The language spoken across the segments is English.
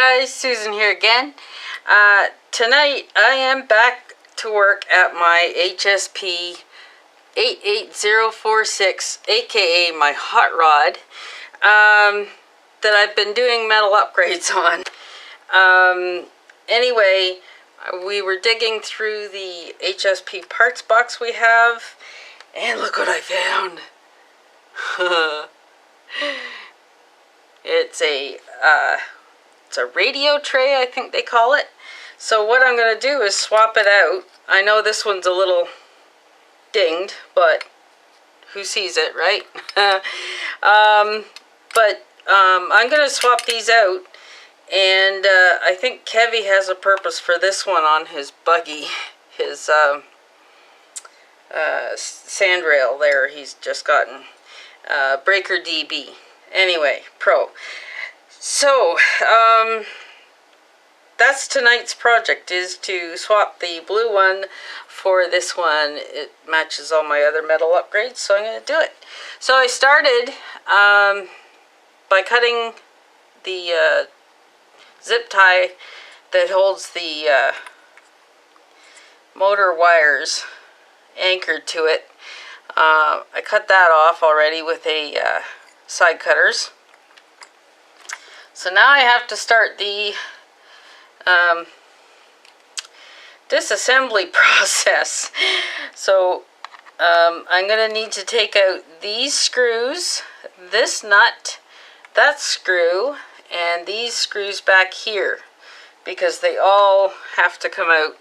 guys, Susan here again. Tonight I am back to work at my HSP 88046, aka my hot rod, that I've been doing metal upgrades on. Anyway, we were digging through the HSP parts box we have, and look what I found. It's a radio tray, I think they call it. So what I'm going to do is swap it out. I know this one's a little dinged, but who sees it, right? I'm going to swap these out, and I think Kevy has a purpose for this one on his buggy, his sandrail there. He's just gotten Breaker DB. Anyway, Pro. So, that's tonight's project, is to swap the blue one for this one. It matches all my other metal upgrades, so I'm going to do it. So I started by cutting the zip tie that holds the motor wires anchored to it. I cut that off already with a side cutters. So now I have to start the disassembly process. So I'm going to need to take out these screws, this nut, that screw, and these screws back here, because they all have to come out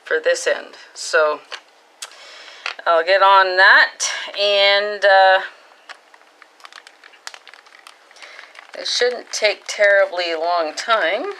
for this end. So I'll get on that, and it shouldn't take terribly long time.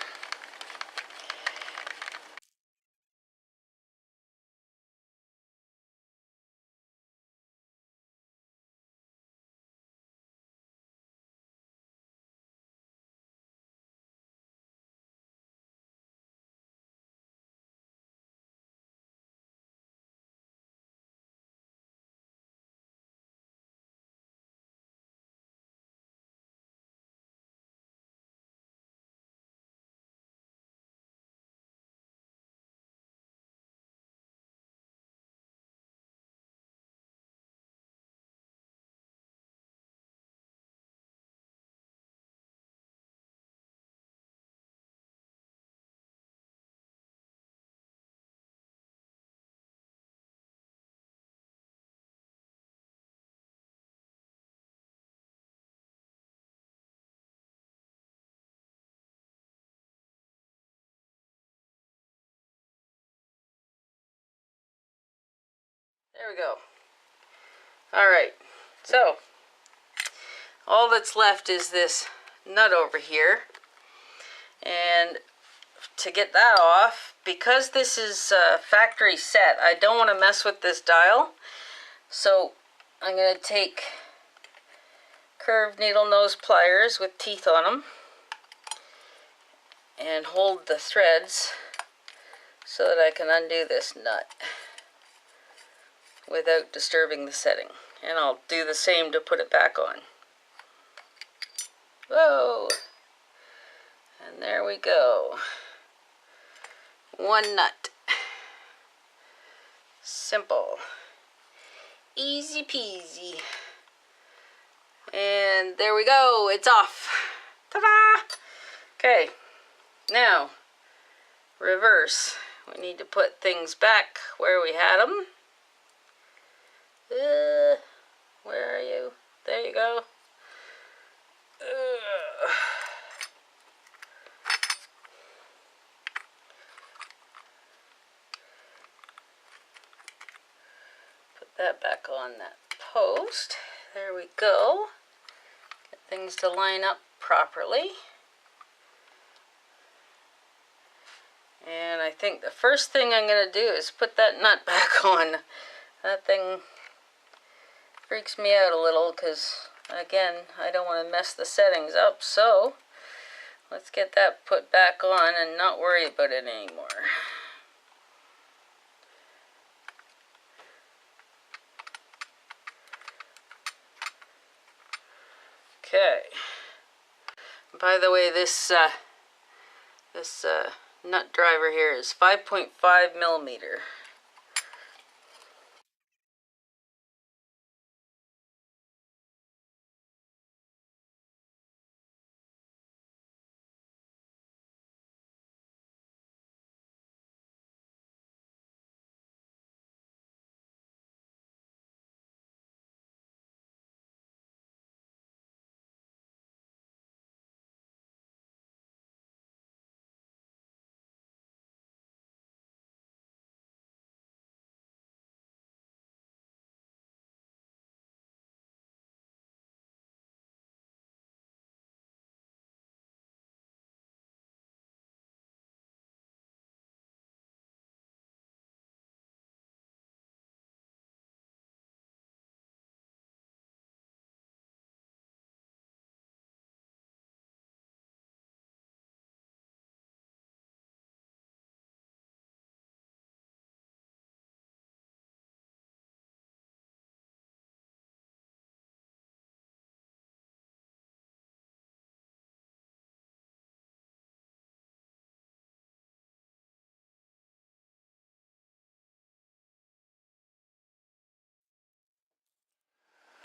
There we go. Alright, so all that's left is this nut over here, and to get that off, because this is factory set, I don't want to mess with this dial, so I'm going to take curved needle nose pliers with teeth on them and hold the threads so that I can undo this nut without disturbing the setting. And I'll do the same to put it back on. Whoa! And there we go. One nut. Simple. Easy peasy. And there we go. It's off. Ta-da! Okay. Now, reverse. We need to put things back where we had them. Where are you? There you go. Put that back on that post. There we go. Get things to line up properly. And I think the first thing I'm going to do is put that nut back on. That thing freaks me out a little because, again, I don't want to mess the settings up. So let's get that put back on and not worry about it anymore. Okay. by the way, this nut driver here is 5.5 millimeter.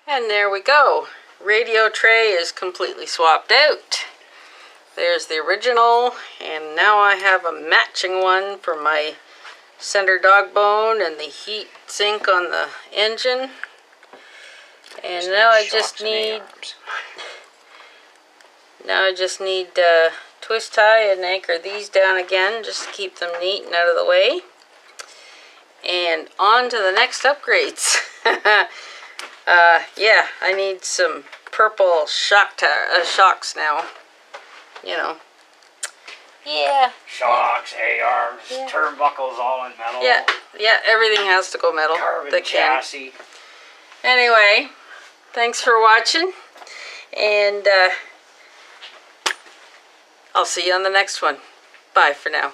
And there we go. Radio tray is completely swapped out. There's the original, and now I have a matching one for my center dog bone and the heat sink on the engine. And now I just need twist tie and anchor these down again, just to keep them neat and out of the way. And on to the next upgrades. Yeah, I need some purple shocks now. You know. Yeah. Shocks, A-arms, yeah. Turnbuckles all in metal. Yeah, everything has to go metal. Carbon chassis. Anyway, thanks for watching, and I'll see you on the next one. Bye for now.